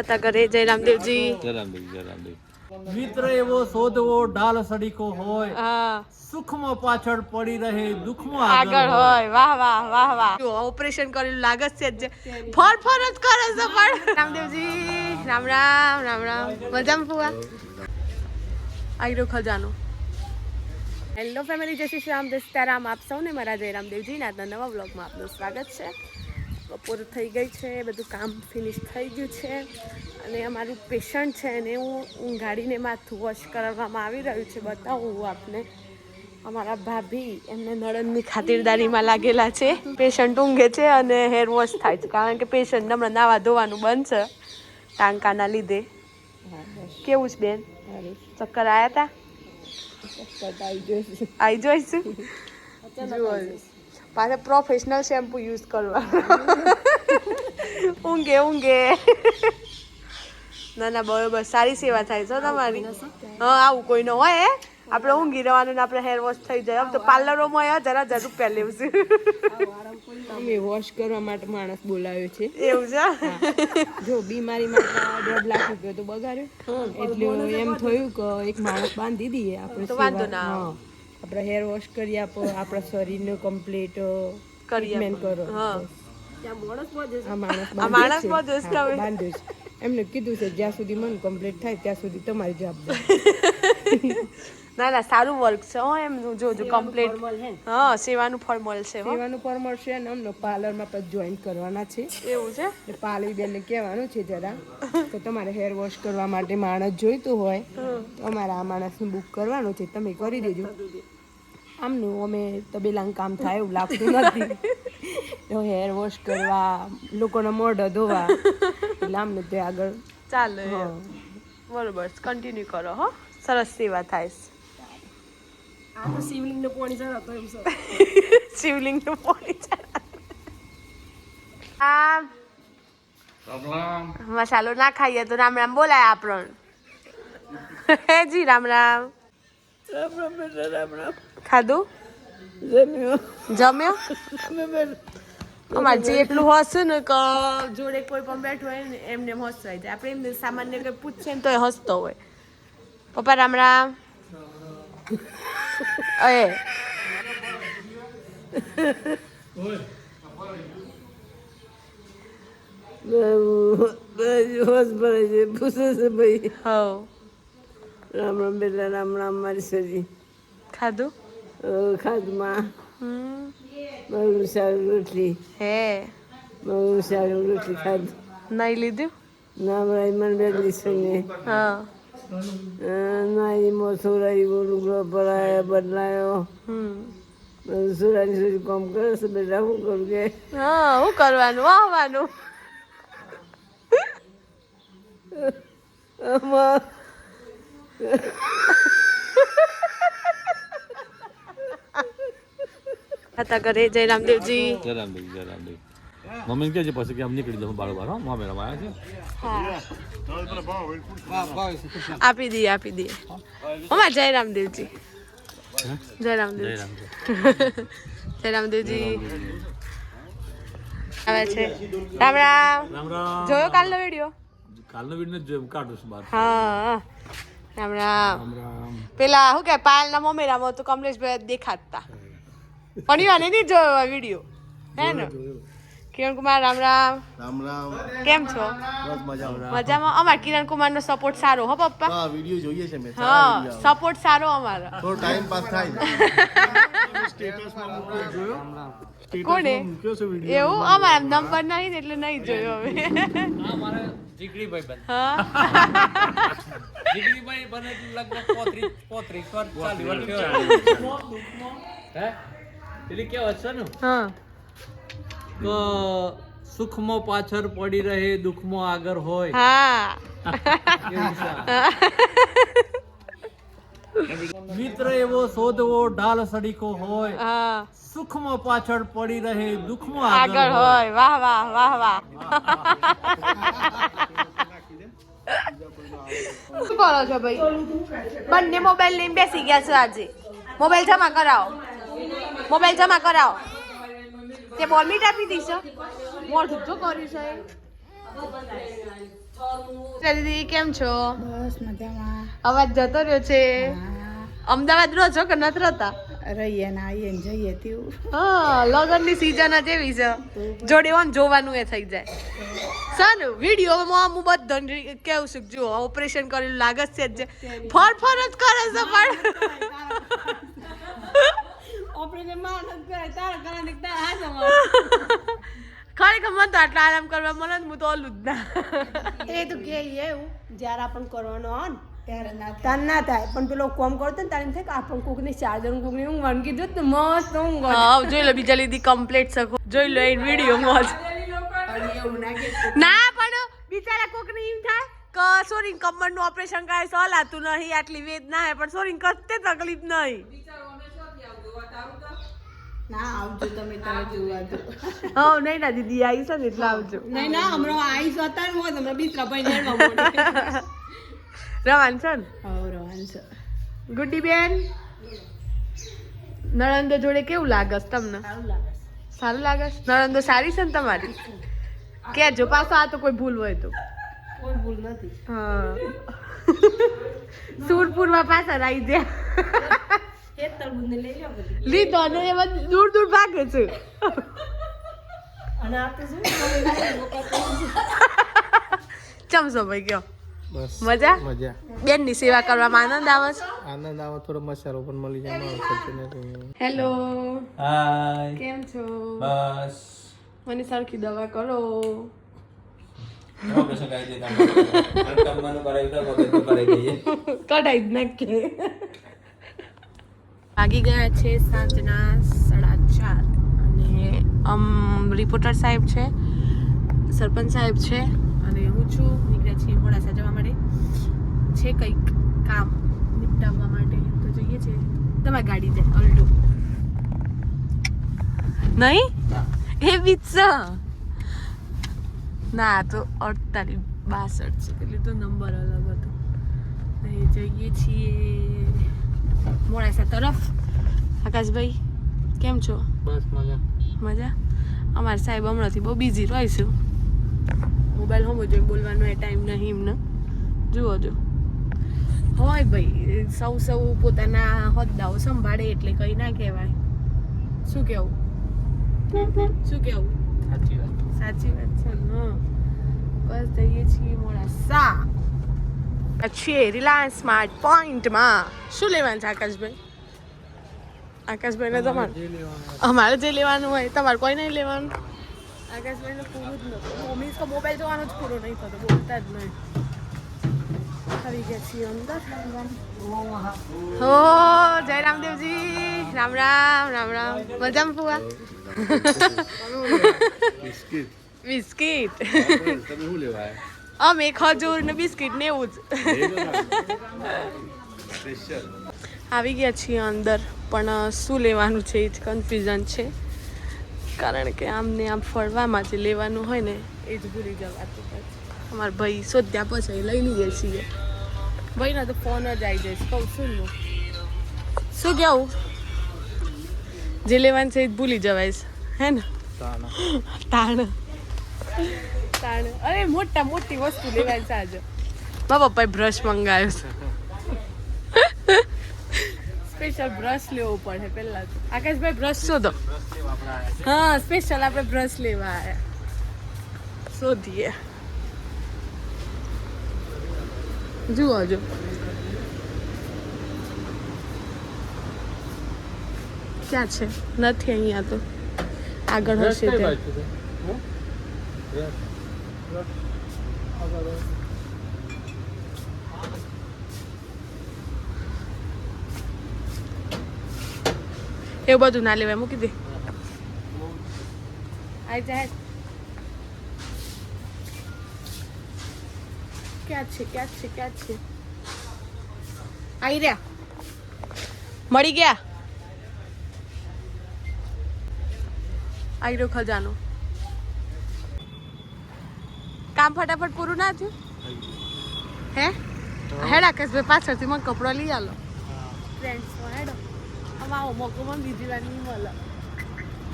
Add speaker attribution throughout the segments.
Speaker 1: કરે જય રામદેવજી
Speaker 2: મિત્ર એવો શોધવો ઢાલ સડીકો હોય
Speaker 1: હા
Speaker 2: સુખમાં પાછળ પડી રહે દુઃખમાં
Speaker 1: આગળ હોય વાહ વાહ વાહ વાહ ઓપરેશન કરેલું લાગે છે જ ફર ફર જ કરે છે પણ રામદેવજી રામ રામ રામ રામ મજામાં ફુવા આઈરો ખજાનો હેલો ફેમિલી જય શ્રી રામ દસ્તારામ આપ સૌને મારા જય રામદેવજી આજના નવા વ્લોગમાં આપનું સ્વાગત છે બપોર થઈ ગઈ છે બધું કામ ફિનિશ થઈ ગયું છે અને અમારું પેશન્ટ છે ને હું ગાડીને માથું વોશ કરવામાં આવી રહ્યું છે બતાવું હું આપને અમારા ભાભી એમને નળનની ખાતરદારીમાં લાગેલા છે પેશન્ટ ઊંઘે છે અને હેર વોશ થાય છે કારણ કે પેશન્ટ હમણાં નાવા ધોવાનું બંધ છે ટાંકાના લીધે કેવું છે બેન ચક્કર આવ્યા હતા આવી જોઈશું પાછા પ્રોફેશનલ શેમ્પુ યુઝ કરવા ઊંઘે ના ના બરોબર સારી સેવા થાય છે તમારી હા આવું કોઈ ન હોય આપણે ઊંઘી રહેવાનું ને આપણે હેર વોશ થઈ જાય આમ તો પાર્લરોમાં જરા રૂપિયા લેવું છે
Speaker 3: અમે વોશ કરવા માટે માણસ બોલાવ્યો છે
Speaker 1: એવું છે
Speaker 3: જો બીમારીમાં 1.5 લાખ રૂપિયા તો બગાડ્યો એટલે એમ થયું કે એક માણસ બાંધી દઈએ આપણે
Speaker 1: વાંધો ના
Speaker 3: આપણે હેર વોશ કરી આપો આપણા શરીરને કમ્પ્લીટ ટ્રીટમેન્ટ કરો માણસ બાંધ્યો છે એમને કીધું છે જ્યાં સુધી મને કમ્પ્લીટ થાય ત્યાં સુધી તમારી જવાબદારી
Speaker 1: ના ના સારું વર્ક છે હો એમનું જોજો કમ્પ્લીટ હા સેવાનું ફળ મળશે
Speaker 3: સેવાનું ફળ મળશે અને અમને પાર્લરમાં પછી જોઈન કરવાના છે
Speaker 1: એવું છે
Speaker 3: એટલે પાલવી બેનને કહેવાનું છે જરા કે તમારે હેર વોશ કરવા માટે માણસ જોઈતું હોય તો અમારે આ માણસને બુક કરવાનું છે તમે કરી દેજો આમનું અમે તબેલાનું કામ થાય એવું લાગતું નથી હેર વોશ કરવા લોકોના મોઢા ધોવા એટલે આમને તે આગળ
Speaker 1: ચાલે બરોબર કન્ટિન્યુ કરો હો સરસ સેવા થાય છે
Speaker 3: આ તો શિવલિંગનું પાણી જરા તો એમ
Speaker 1: શિવલિંગનું પાણી આ મસાલો ના ખાઈએ તો રામ રામ બોલાય આપણને હે જી રામ રામ
Speaker 3: રામ રામ બેટા રામ રામ
Speaker 1: ખાધું જમ્યો અમારે જે એટલું હશે ને કે જોડે કોઈ પણ બેઠું હોય ને એમને હસવાય જાય આપણે એમને સામાન્ય કંઈ પૂછશે ને તો એ હસતો હોય પપ્પા રામ રામ એ
Speaker 3: રામ રામ બેટા રામ રામ મારી સજી
Speaker 1: ખાધું
Speaker 3: ખાધું માં મગનું શાક રોટલી
Speaker 1: હે
Speaker 3: મગનું શાક રોટલી ખાધું
Speaker 1: નહીં લીધું
Speaker 3: ના મારી મને બેગલી છે ને
Speaker 1: હા
Speaker 3: નાઈ મોસુરાઈ લુગડો ભરાયો બદલાયો સુરાની સુધી કામ કરે છે બેટા શું કરું કે
Speaker 1: હા શું કરવાનું વાહવાનું હતા કરે જય રામદેવજી
Speaker 2: મમ્મી કે છે પછી કે આમ નીકળી દઉં બારોબાર હા મામેરા માં
Speaker 1: આપી દઈએ અમાર જય રામદેવજી જય રામદેવજી જય રામદેવજી આવે છે રામ રામ જોયો કાલનો વિડીયો
Speaker 2: કાઢું છું બાર
Speaker 1: હા રામ રામ પેલા શું કે પાયલના મમ્મીરામાં તો કમલેશભાઈ દેખાતા પણ ઈવાને નહીં જોયો વિડીયો હે ને કિરણ કુમાર રામ રામ
Speaker 4: રામ રામ
Speaker 1: કેમ છો
Speaker 4: બસ
Speaker 1: મજામાં અમાર કિરણ કુમાર નો સપોર્ટ સારો હો પપ્પા
Speaker 4: હા વિડિયો જોઈએ છે મેં
Speaker 1: હા સપોર્ટ સારો અમારો
Speaker 4: થોડો ટાઈમ પાસ થાય સ્ટેટસમાં મૂક્યો જોયો
Speaker 1: કોને એવું અમારા નંબર નહીં ને એટલે નહીં જોયો હવે
Speaker 2: મારે જીગડીભાઈ બન
Speaker 1: હા
Speaker 2: જીગડીભાઈ બને લગભગ 35 વર્ષ ચાલી વર્ષ હે એટલે કેવું છે ને
Speaker 1: હા
Speaker 2: કે સુખમાં પાછળ પડી રહે દુઃખમાં આગળ હોય
Speaker 1: હા
Speaker 2: મિત્ર એવો શોધવો ઢાલ સડીકો હોય
Speaker 1: હા
Speaker 2: સુખમાં પાછળ પડી રહે દુઃખમાં
Speaker 1: આગળ હોય વાહ વાહ વાહ વાહ શું કરો છો ભાઈ બંને મોબાઈલ લઈને બેસી ગયા છો આજે મોબાઈલ જમા કરાવો તે બોલ મીટ આપી દઈશ મોઢું જો કર્યું છે દીદી કેમ છો?
Speaker 3: બસ મજામાં.
Speaker 1: અવાજ જતો રહ્યો છે. અમદાવાદ રહો છો કે નથી રહેતા?
Speaker 3: રહીએ ને આવીએ ને જઈએ તેવું.
Speaker 1: હા, લગનની સીઝન જ એવી છે. જોડે ઓન જોવાનું એ થઈ જાય. સર વિડીયોમાં હું બધાને કેવું છું, જો ઓપરેશન કરેલું લાગે છે જ ફર જ કરે છે પણ
Speaker 3: ઓપરેશન માણસ કરે તારા કરવાની તારા હાથમાં.
Speaker 1: ખરેખર મને તો આટલા આરામ કરવા મળે ને હું તો ઓલું જ ના.
Speaker 3: એ તો કે એવું જ્યારે આપણને કરવાનો હોય ને ત્યારે ના થાય પણ પેલો કોમ કરતો ને તારે એમ થાય કે આપણને કોકની ચાર્જર કોકની ઊંઘ વાનગી જોત ને મસ્ત ઊંઘ આવે.
Speaker 1: હા જોઈ લો બીજા લીધી કમ્પ્લીટ શકો જોઈ લો એ વિડીયોમાં જ.
Speaker 3: એવું ના કે
Speaker 1: ના પણ બિચારા કોકને એમ થાય કે સોરી કમરનું ઓપરેશન કાંઈ સલાતું નહીં આટલી વેદના હે પણ સોરી કતે તકલીફ નહીં.
Speaker 3: ના આવજો તમે જોવા તો.
Speaker 1: હા નહીં ના દીદી આવી છે ને એટલે આવજો.
Speaker 3: નહીં ના હમણાં આવીશ હતા ને હોય તમે બીસરા ભાઈ નેડવા મોડે.
Speaker 1: રવાન છે ને
Speaker 3: હા રોહન છે.
Speaker 1: ગુડ્ડી બેન નણંદો જોડે કેવું લાગે છે તમને? સારું લાગે છે? નણંદો સારી છે ને તમારી? કેજો પાછો આ તો કોઈ ભૂલ હોય તો.
Speaker 3: કોઈ ભૂલ નથી.
Speaker 1: હા સુરપુરમાં પાછા રહી ગયા.
Speaker 3: એક તરબૂચ ને લઈ લો બધી.
Speaker 1: લીધો ને એમાં દૂર દૂર ભાગે છે.
Speaker 3: અને આ તો શું
Speaker 1: ચમચો ભાઈ ગયો.
Speaker 4: બસ
Speaker 1: મજા
Speaker 4: મજા.
Speaker 1: બેનની સેવા કરવામાં આનંદ આવે છે.
Speaker 4: આનંદ આવે થોડો મસાલો પણ મળી જાય.
Speaker 1: હેલો
Speaker 2: હાય
Speaker 1: કેમ છો?
Speaker 2: બસ
Speaker 1: મને સરખી દવા કરો.
Speaker 2: ઓપરેશન કરી દીધા કમરનું કરાવી તો વગર કરાવી દઈએ
Speaker 1: કઢાઈ જ નાખીએ. વાગી ગયા છે સાંજના 4:30 અને રિપોર્ટર સાહેબ છે, સરપંચ સાહેબ છે અને હું છું. નીકળ્યા છીએ મોડાસા જવા માટે. છે કંઈક કામ નિપટાવવા માટે તો જઈએ છીએ. તમારી ગાડી છે અલ્ટો નહીં એ બીચ ના તો 4862 છે એટલે તો નંબર અલગ હતો. એ જઈએ છીએ મોડાસા તરફ. આકાશભાઈ કેમ છો?
Speaker 4: બસ મજા.
Speaker 1: મજા. અમારા સાહેબ હમણાંથી બહુ બિઝી રહીશું. મોબાઈલ હોમો જોઈ બોલવાનો એ ટાઈમ નહીં એમને. જુઓ જો હોય ભાઈ સૌ પોતાના હોદ્દાઓ સંભાળે એટલે કંઈ ના કહેવાય. શું કહેવું? શું કહેવું?
Speaker 4: સાચી વાત.
Speaker 1: સાચી વાત છે ને. બસ જઈએ છીએ મોડાસા. છીએ રિલાયન્સ સ્માર્ટ પોઈન્ટમાં. શું લેવાનું છે આકાશભાઈ? આકાશભાઈને તમારે અમારે જે લેવાનું હોય તમારે કોઈ નહીં લેવાનું. આકાશભાઈને પૂરું જ નતું. મીન્સ કે મોબાઈલ જોવાનો જ પૂરો નહીં થતો, બોલતા જ નહીં. આવી ગયા છીએ અંદર. હો જય રામદેવજી. રામ રામ રામ રામ. મજામાં ફુવા?
Speaker 4: બિસ્કિટ.
Speaker 1: બિસ્કિટ
Speaker 4: તમે શું લેવા
Speaker 1: અમે ખજૂર ને બિસ્કિટ ને એવું જ.
Speaker 4: સ્પેશિયલ.
Speaker 1: આવી ગયા છીએ અંદર પણ શું લેવાનું છે એ જ કન્ફ્યુઝન છે. કારણ કે આમને આમ ફરવામાં જે લેવાનું હોય ને એ જ ભૂલી જવાતું પછી. અમારા ભાઈ શોધ્યા પછી લઈ લઈએ છીએ. ભાઈનો તો ફોન જ આવી જાય કહું શું લો શું કેવું જે લેવાનું છે એ જ ભૂલી જવાય છે હે ને. તાણ અરે મોટી વસ્તુ લેવાની છે આજે. મારા પપ્પાએ બ્રશ મંગાવ્યો છે. સ્પેશિયલ બ્રશ લેવો પડે પહેલા તો. આકાશભાઈ બ્રશ શોધો. હા સ્પેશિયલ આપણે બ્રશ લેવા આવ્યા. શોધીએ. જુઓ જો ક્યાં છે? નથી અહીંયા તો. આગળ હશે ત્યાં. એવું બધું ના લેવાય, મૂકી દે. આઈ જાય. ક્યાં છે આવી રહ્યા? મળી ગયા. આવી રહ્યો ખજાનો. કામ ફટાફટ પૂરું ના થયું હે? હેડ આકાશભાઈ પાછળથી મને કપડો લઈ આલો. ફ્રેન્ડ્સ હેડો આવો મોકો મને બીજી વાર નહીં મળે.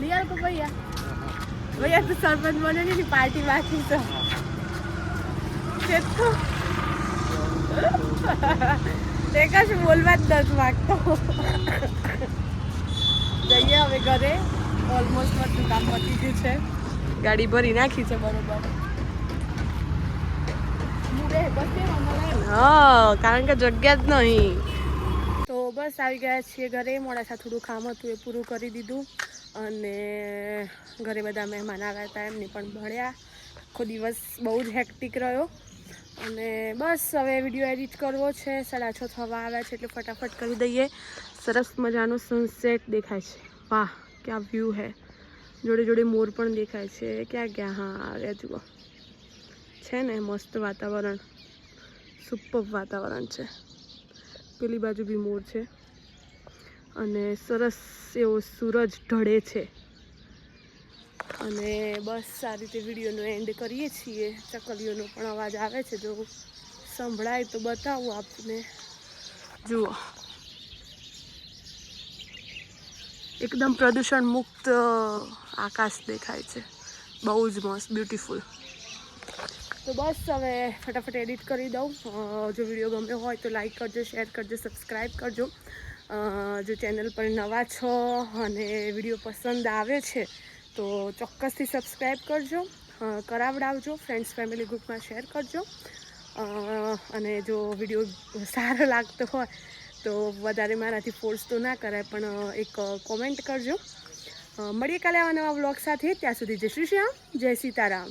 Speaker 1: લઈ આલો ભૈયા તો સરપંચ બને ની પાર્ટી બાકી છે. છે તો તે કશું બોલવા જ નથી માગતો. જઈએ હવે ઘરે. ઓલમોસ્ટ બધું કામ પતી ગયું છે. ગાડી ભરી નાખી છે બરોબર. હા, કારણ કે જગ્યા જ નહીં. તો બસ આવી ગયા છીએ ઘરે. મોડાસા થોડું કામ હતું એ પૂરું કરી દીધું અને ઘરે બધા મહેમાન આવ્યા હતા એમની પણ મળ્યા. આખો દિવસ બહુ જ હેક્ટિક રહ્યો અને બસ હવે વિડીયો એડિટ કરવો છે. 6:30 થવા આવ્યા છે એટલે ફટાફટ કરી દઈએ. સરસ મજાનો સનસેટ દેખાય છે. વાહ, ક્યાં વ્યૂ હે. જોડે જોડે મોર પણ દેખાય છે. ક્યાં ક્યાં? હા, આવ્યા જુઓ. છે ને મસ્ત વાતાવરણ, સુપર વાતાવરણ છે. પેલી બાજુ બી મોર છે અને સરસ એવો સૂરજ ઢળે છે. અને બસ આ રીતે વિડીયોનો એન્ડ કરીએ છીએ. ચકલીઓનો પણ અવાજ આવે છે, જો સંભળાય તો બતાવું આપને. જુઓ, એકદમ પ્રદૂષણ મુક્ત આકાશ દેખાય છે. બહુ જ મસ્ત, બ્યુટીફુલ. તો બસ હવે ફટાફટ એડિટ કરી દઉં. જો વિડીયો ગમ્યો હોય તો લાઈક કરજો, શેર કરજો, સબસ્ક્રાઈબ કરજો. જો ચેનલ પર નવા છો અને વિડીયો પસંદ આવે છે તો ચોક્કસથી સબસ્ક્રાઈબ કરજો, કરાવડાવજો. ફ્રેન્ડ્સ ફેમિલી ગ્રુપમાં શેર કરજો. અને જો વિડીયો સારો લાગતો હોય તો વધારે મારાથી ફોર્સ તો ના કરાય, પણ એક કોમેન્ટ કરજો. મળીએ કાલે આવા નવા વ્લોગ સાથે. ત્યાં સુધી જય શ્રી શ્યામ, જય સીતારામ.